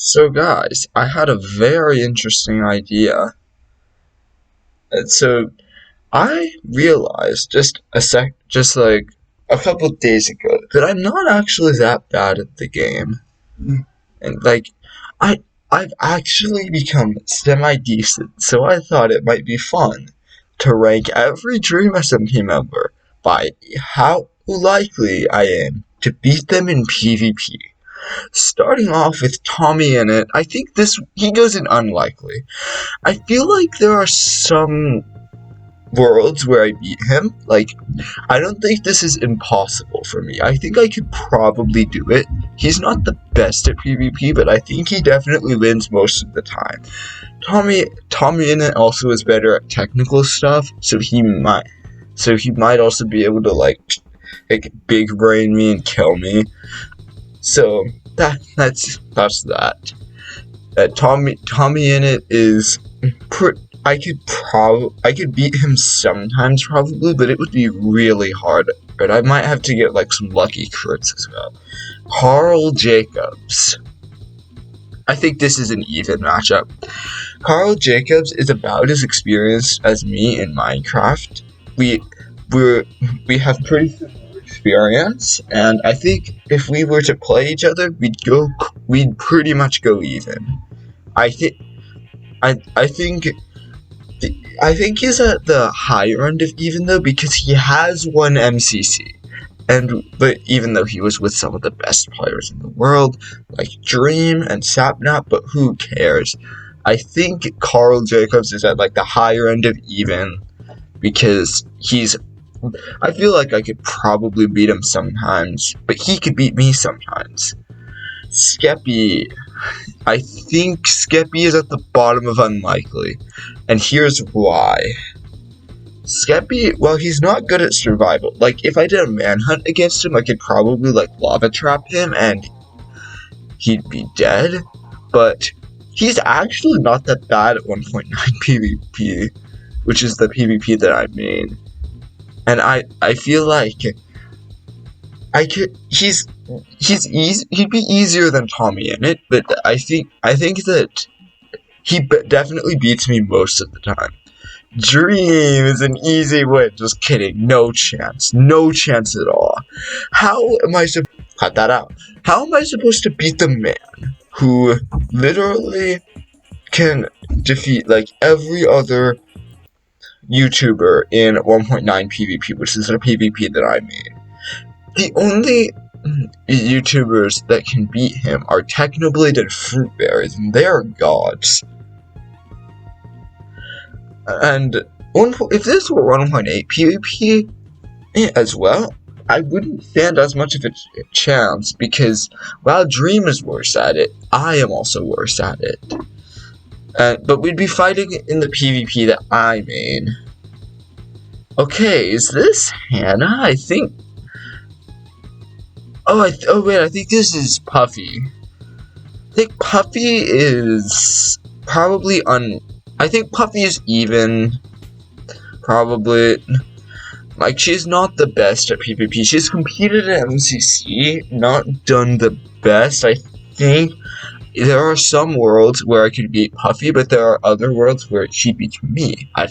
So guys, I had a very interesting idea. And so I realized just like a couple of days ago that I'm not actually that bad at the game. And like I I've actually become semi decent, so I thought it might be fun to rank every Dream SMP member by how likely I am to beat them in PvP. Starting off with Tommy in it, I think he goes in unlikely. I feel like there are some worlds where I beat him. Like, I don't think this is impossible for me. I think I could probably do it. He's not the best at PvP, but I think he definitely wins most of the time. Tommy in it also is better at technical stuff, so he might also be able to like big brain me and kill me. So that's that. Tommy in it is I could beat him sometimes probably, but it would be really hard. But I might have to get like some lucky crits as well. Carl Jacobs. I think this is an even matchup. Carl Jacobs is about as experienced as me in Minecraft. We have pretty similar experience, and I think if we were to play each other, we'd pretty much go even. I think he's at the higher end of even though, because he has one MCC. But even though he was with some of the best players in the world, like Dream and Sapnap, but who cares? I think Carl Jacobs is at like the higher end of even, because I feel like I could probably beat him sometimes, but he could beat me sometimes. Skeppy. I think Skeppy is at the bottom of unlikely, and here's why. Skeppy, well, he's not good at survival. Like, if I did a manhunt against him, I could probably, like, lava trap him, and he'd be dead, but he's actually not that bad at 1.9 PvP, which is the PvP that I main. And I feel like he'd be easier than Tommy in it, but I think that he definitely beats me most of the time. Dream is an easy win. Just kidding. No chance at all. Cut that out. How am I supposed to beat the man who literally can defeat like every other YouTuber in 1.9 PvP, which is a PvP that I made? The only YouTubers that can beat him are Technoblade and Fruitberries, and they are gods. And if this were 1.8 PvP as well, I wouldn't stand as much of a chance, because while Dream is worse at it, I am also worse at it. But we'd be fighting in the PvP that I made. Okay, is this Hannah? I think. I think this is Puffy. I think Puffy is probably I think Puffy is even. Probably. Like, she's not the best at PvP. She's competed at MCC, not done the best. I think there are some worlds where I could beat Puffy, but there are other worlds where she beats me. I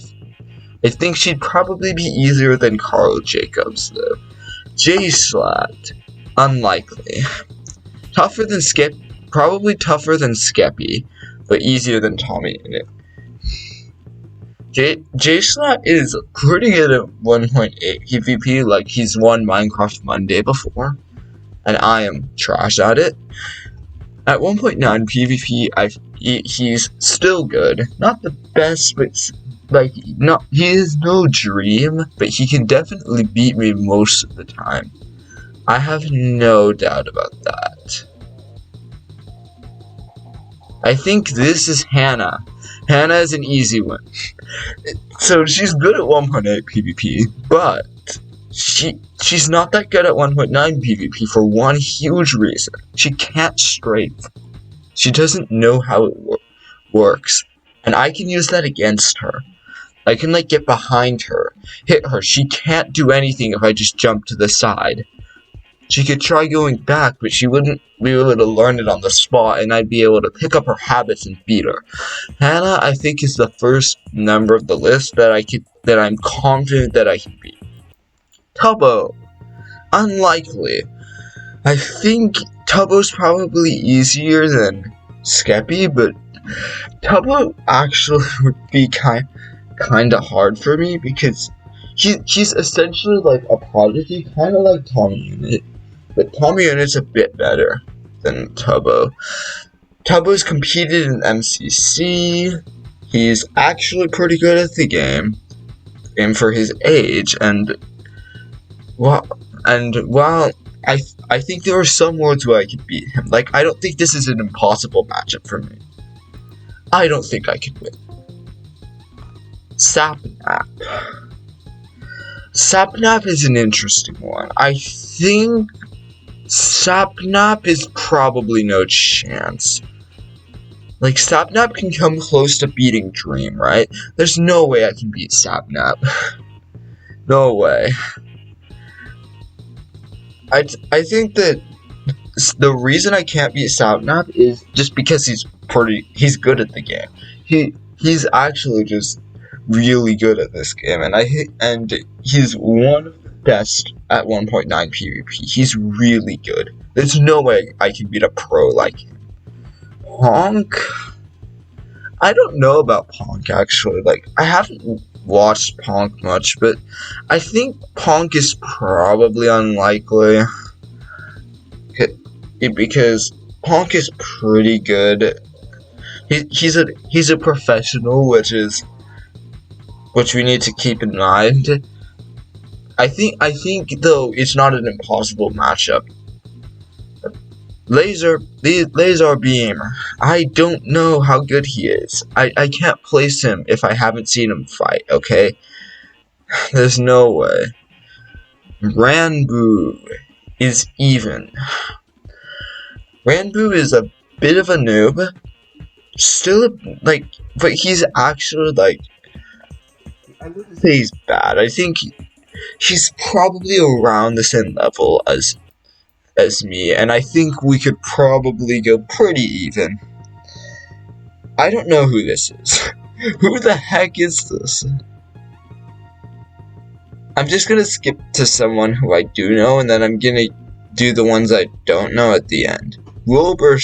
think she'd probably be easier than Carl Jacobs, though. J-Slat. Unlikely. Tougher than probably tougher than Skeppy, but easier than Tommy in it. J-Slat is pretty good at 1.8 PvP, like he's won Minecraft Monday before, and I am trash at it. At 1.9 PvP, he's still good. Not the best, but he is no Dream, but he can definitely beat me most of the time. I have no doubt about that. I think this is Hannah. Hannah is an easy win. So she's good at 1.8 PvP, but she's not that good at 1.9 PvP for one huge reason. She can't strafe. She doesn't know how it works, and I can use that against her. I can like get behind her, hit her. She can't do anything if I just jump to the side. She could try going back, but she wouldn't be able to learn it on the spot, and I'd be able to pick up her habits and beat her. Hannah, I think, is the first member of the list that I'm confident that I can beat. Tubbo, unlikely. I think Tubbo's probably easier than Skeppy, but Tubbo actually would be kind of hard for me because he's essentially like a prodigy, kind of like Tommy Unit, but Tommy Unit's a bit better than Tubbo. Tubbo's competed in MCC. He's actually pretty good at the game, and for his age, and while I think there are some worlds where I could beat him. Like, I don't think this is an impossible matchup for me. I don't think I could win. Sapnap. Sapnap is an interesting one. I think Sapnap is probably no chance. Like, Sapnap can come close to beating Dream, right? There's no way I can beat Sapnap. No way. I think that the reason I can't beat Sapnap is just because he's good at the game. He's actually just really good at this game, and he's one of the best at 1.9 PvP. He's really good. There's no way I can beat a pro like him. Ponk? I don't know about Ponk actually. Like, I haven't watched Ponk much, but I think Ponk is probably unlikely because Ponk is pretty good. He's a professional, which we need to keep in mind. I think though it's not an impossible matchup. Laser Beam. I don't know how good he is. I can't place him if I haven't seen him fight, okay? There's no way. Ranboo is even. Ranboo is a bit of a noob. Still, like, but he's actually, like, I wouldn't say he's bad. I think he's probably around the same level as me, and I think we could probably go pretty even. I don't know who this is. Who the heck is this? I'm just gonna skip to someone who I do know, and then I'm gonna do the ones I don't know at the end. Wilbur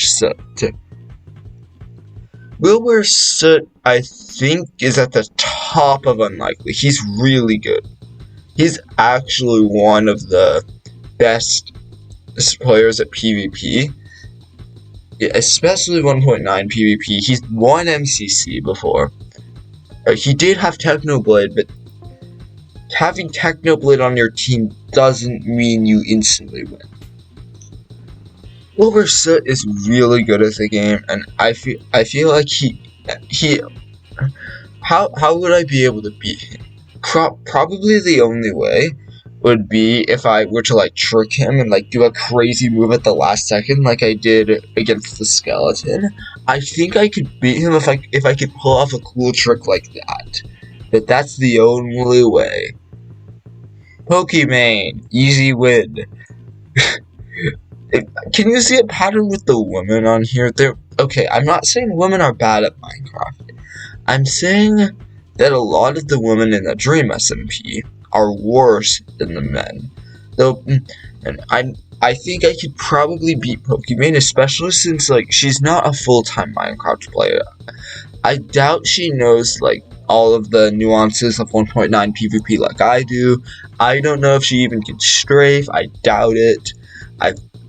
Soot, I think, is at the top of unlikely. He's really good. He's actually one of the best players at PvP, yeah, especially 1.9 PvP. He's won MCC before. He did have Technoblade, but having Technoblade on your team doesn't mean you instantly win. Wilbur Soot is really good at the game, and I feel like how would I be able to beat him? Probably the only way would be if I were to like trick him and like do a crazy move at the last second like I did against the skeleton. I think I could beat him if I could pull off a cool trick like that. But that's the only way. Pokemon, easy win. Can you see a pattern with the women on here? Okay, I'm not saying women are bad at Minecraft. I'm saying that a lot of the women in the Dream SMP are worse than the men. Though, and I think I could probably beat Pokemon, especially since like she's not a full-time Minecraft player. I doubt she knows like all of the nuances of 1.9 PvP like I do. I don't know if she even can strafe. I doubt it.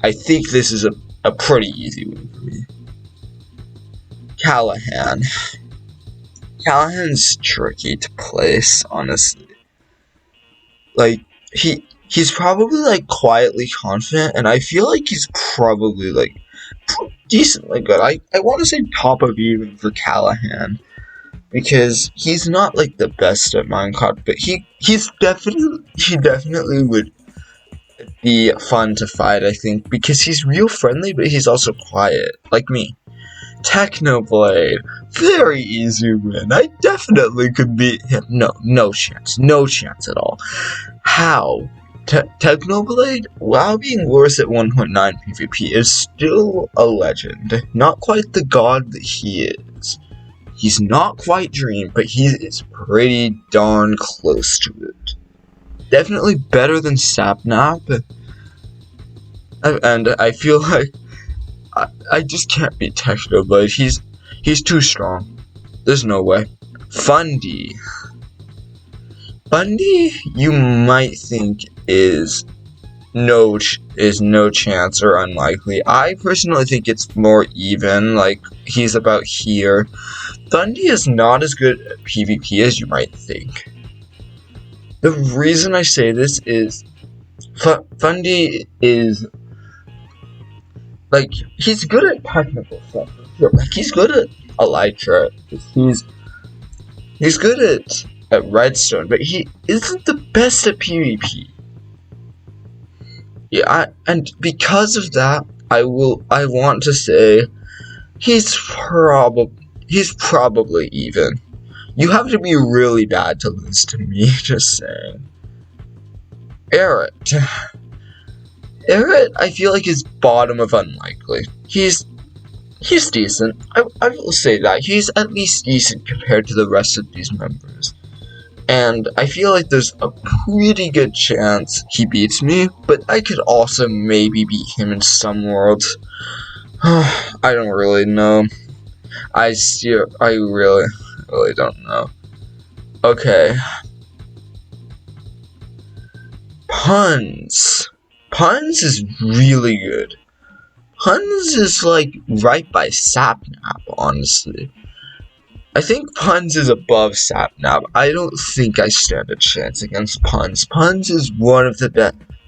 I think this is a pretty easy win for me. Callahan. Callahan's tricky to place, honestly. Like, he's probably like quietly confident, and I feel like he's probably like decently good. I want to say top of even for Callahan, because he's not like the best at Minecraft, but he definitely would be fun to fight, I think, because he's real friendly, but he's also quiet, like me. Technoblade, very easy win. I definitely could beat him. No chance at all. How? Technoblade, while being worse at 1.9 PvP, is still a legend. Not quite the god that he is. He's not quite Dream, but he is pretty darn close to it. Definitely better than Sapnap. And I feel like I just can't beat Technoblade. He's too strong. There's no way. Fundy, you might think is no chance or unlikely. I personally think it's more even. Like, he's about here. Fundy is not as good at PvP as you might think. The reason I say this is Fundy is like, he's good at technical stuff. Like, he's good at Elytra. He's good at Redstone, but he isn't the best at PvP. Yeah, and because of that, I want to say he's probably even. You have to be really bad to lose to me, just saying. Eret, I feel like is bottom of unlikely. He's decent. I will say that. He's at least decent compared to the rest of these members. And I feel like there's a pretty good chance he beats me, but I could also maybe beat him in some worlds. I don't really know. I really don't know. Okay. Puns. Puns is really good. Puns is like right by Sapnap, honestly. I think Puns is above Sapnap. I don't think I stand a chance against Puns. Puns is one of the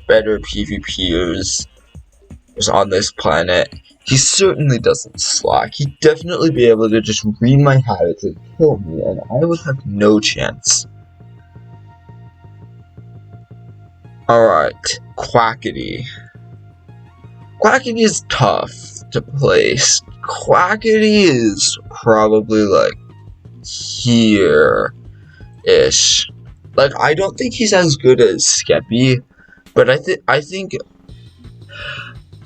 better PvPers on this planet. He certainly doesn't slack. He'd definitely be able to just read my habits and kill me, and I would have no chance. Alright, Quackity. Quackity is tough to place. Quackity is probably like here-ish. Like, I don't think he's as good as Skeppy, but I think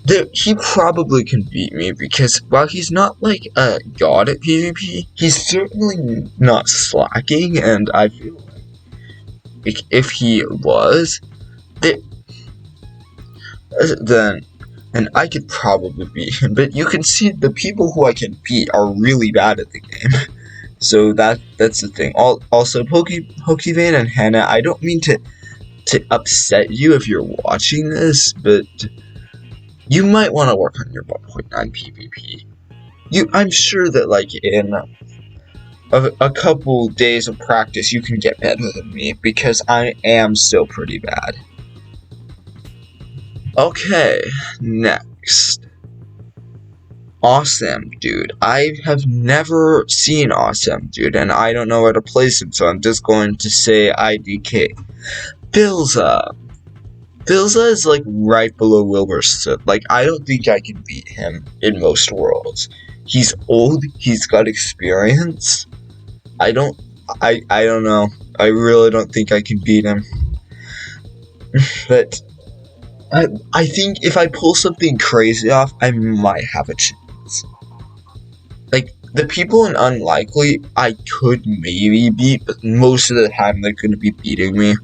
that he probably can beat me, because while he's not like a god at PvP, he's certainly not slacking, and I feel like if he was, then I could probably beat him. But you can see the people who I can beat are really bad at the game. So that's the thing. Also, Pokevane and Hannah, I don't mean to upset you if you're watching this, but you might want to work on your 1.9 PvP. I'm sure that like in a couple days of practice, you can get better than me, because I am still pretty bad. Okay, next. Awesome Dude. I have never seen Awesome Dude, and I don't know where to place him, so I'm just going to say IDK. Bilza. Bilza is like right below Wilburson. Like, I don't think I can beat him in most worlds. He's old, he's got experience. I don't know. I really don't think I can beat him. But I think if I pull something crazy off, I might have a chance. Like, the people in Unlikely, I could maybe beat, but most of the time they're gonna be beating me.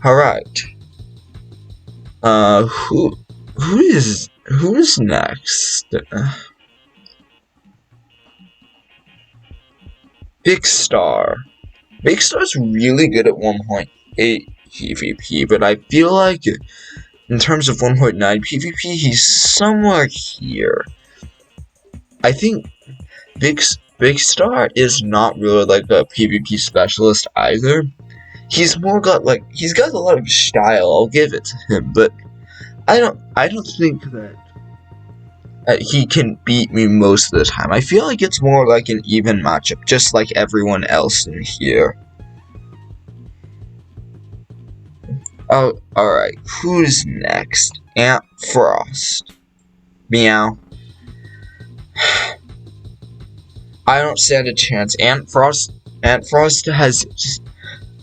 Alright. Who is next? Big Star. Big Star's really good at 1.8 PvP, but I feel like in terms of 1.9 PvP, he's somewhere here. I think Big Star is not really like a PvP specialist either. He's more got like, he's got a lot of style, I'll give it to him, but I don't think that he can beat me most of the time. I feel like it's more like an even matchup, just like everyone else in here. Oh, alright, who's next? Ant Frost. Meow. I don't stand a chance. Ant Frost has just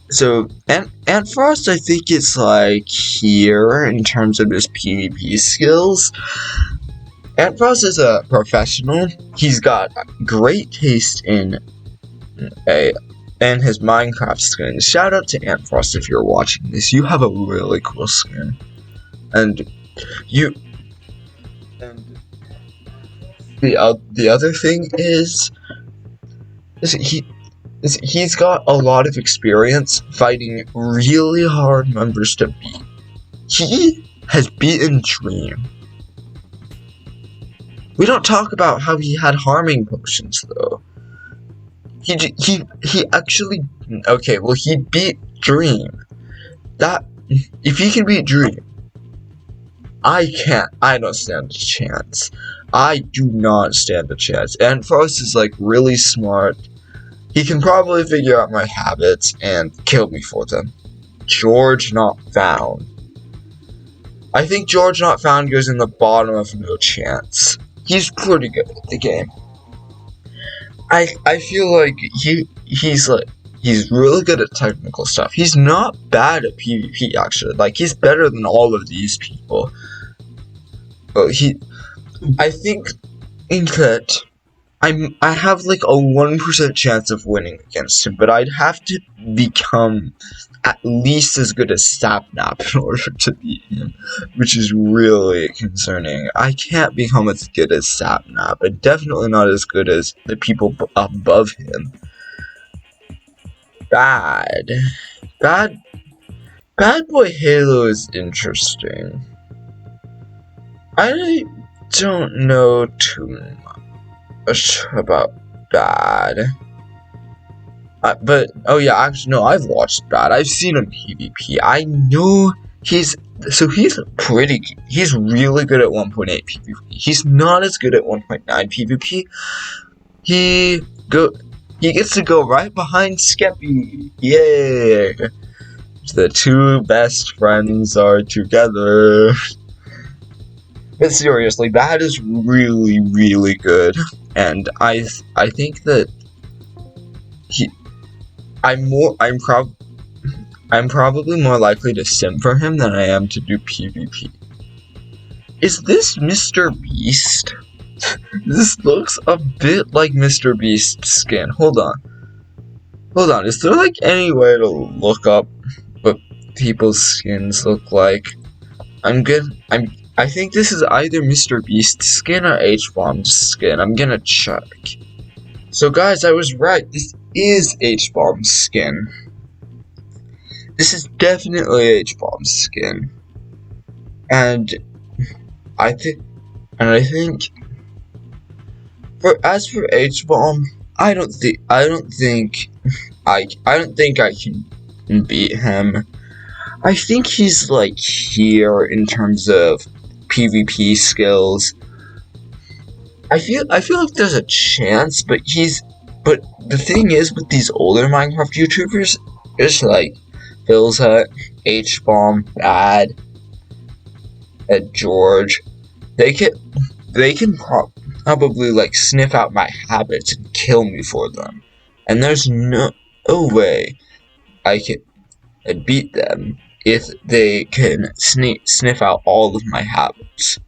So Ant Frost, I think it's like here in terms of his PvP skills. Ant Frost is a professional. He's got great taste a in his Minecraft skin. Shout out to Ant Frost if you're watching this. You have a really cool skin, and you and the other thing is he's got a lot of experience fighting really hard members to beat. He has beaten Dream. We don't talk about how he had harming potions though. He actually okay. Well, he beat Dream. That if he can beat Dream, I can't. I don't stand a chance. I do not stand a chance. And Frost is like really smart. He can probably figure out my habits and kill me for them. George Not Found. I think George Not Found goes in the bottom of no chance. He's pretty good at the game. I feel like he's really good at technical stuff. He's not bad at PvP actually. Like he's better than all of these people. But I think that I have like a 1% chance of winning against him, but I'd have to become at least as good as Sapnap in order to beat him, which is really concerning. I can't become as good as Sapnap, and definitely not as good as the people above him. Bad Boy Halo is interesting. I don't know too much about Bad. But, oh yeah, actually, no, I've watched Bad. I've seen him PvP. I know he's really good at 1.8 PvP. He's not as good at 1.9 PvP. He gets to go right behind Skeppy. Yay! The two best friends are together. But seriously, Bad is really, really good. And I think that I'm probably more likely to sim for him than I am to do PvP. Is this Mr. Beast? This looks a bit like Mr. Beast's skin. Hold on. Is there like any way to look up what people's skins look like? I think this is either Mr. Beast's skin or H-Bomb's skin. I'm gonna check. So guys, I was right. This is H-Bomb's skin. This is definitely H-Bomb's skin. And I think as for H-Bomb, I don't think I can beat him. I think he's like here in terms of PvP skills. I feel like there's a chance, but the thing is with these older Minecraft YouTubers, it's like Phil's Hut, H-Bomb, Bad, and George. They can probably like sniff out my habits and kill me for them. And there's no way I can beat them if they can sniff out all of my habits.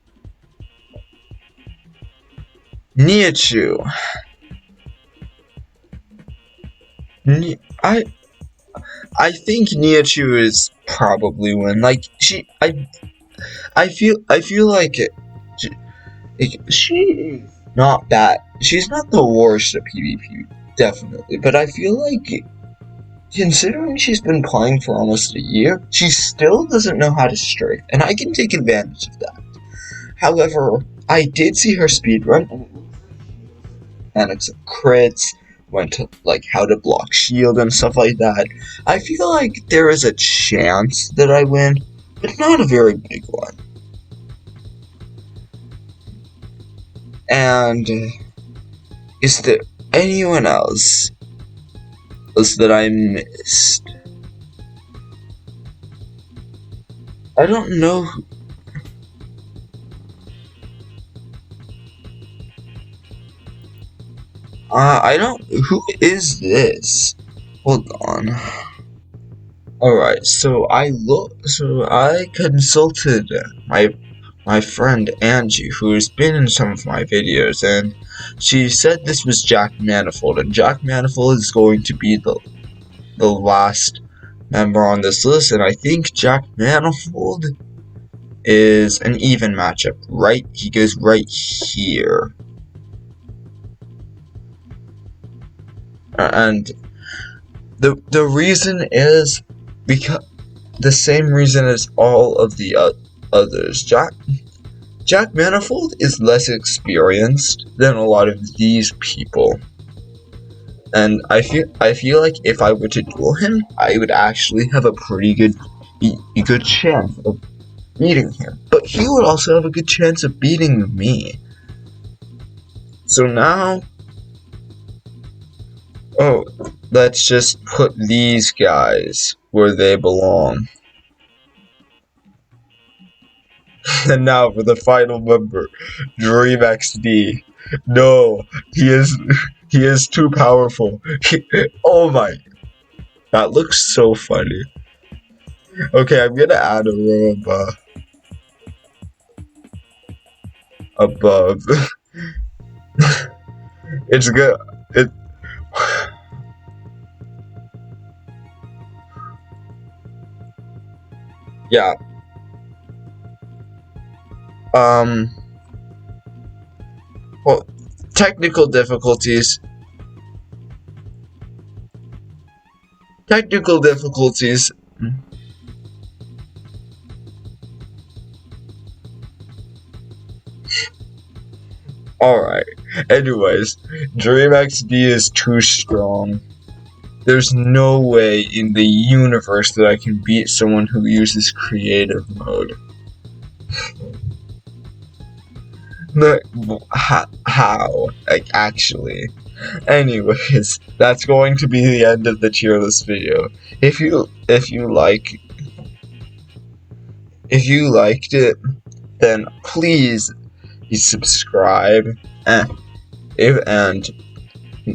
Niachu. I think Niachu is probably win. Like I feel like she is not bad. She's not the worst at PvP, definitely. But I feel like considering she's been playing for almost a year, she still doesn't know how to strafe, and I can take advantage of that. However, I did see her speedrun, and mechanics of crits, went to like how to block shield and stuff like that. I feel like there is a chance that I win, but not a very big one. And is there anyone else that I missed? I don't know. I don't. Who is this? Hold on. Alright, so I consulted my friend Angie, who has been in some of my videos, and she said this was Jack Manifold, and Jack Manifold is going to be the last member on this list, and I think Jack Manifold is an even matchup. Right, he goes right here. And the reason is because the same reason as all of the others. Jack Manifold is less experienced than a lot of these people, and I feel like if I were to duel him, I would actually have a pretty good chance of beating him. But he would also have a good chance of beating me. So now, oh, let's just put these guys where they belong. And now for the final member, Dream XD. No, he is too powerful. Oh my, that looks so funny. Okay, I'm gonna add a row above. It's good. It. Yeah. Um. Well, technical difficulties. Technical difficulties. Alright. Anyways, Dream XD is too strong. There's no way in the universe that I can beat someone who uses creative mode. No, how? Like, actually. Anyways, that's going to be the end of the tier list video. If you liked it, then please subscribe and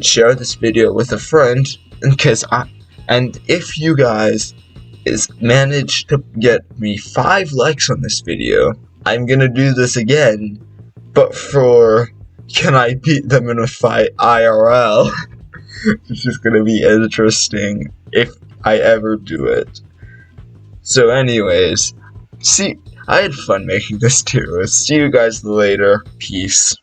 share this video with a friend, and if you guys manage to get me 5 likes on this video, I'm gonna do this again, but for can I beat them in a fight IRL? Which is gonna be interesting if I ever do it. So anyways, I had fun making this too. See you guys later. Peace.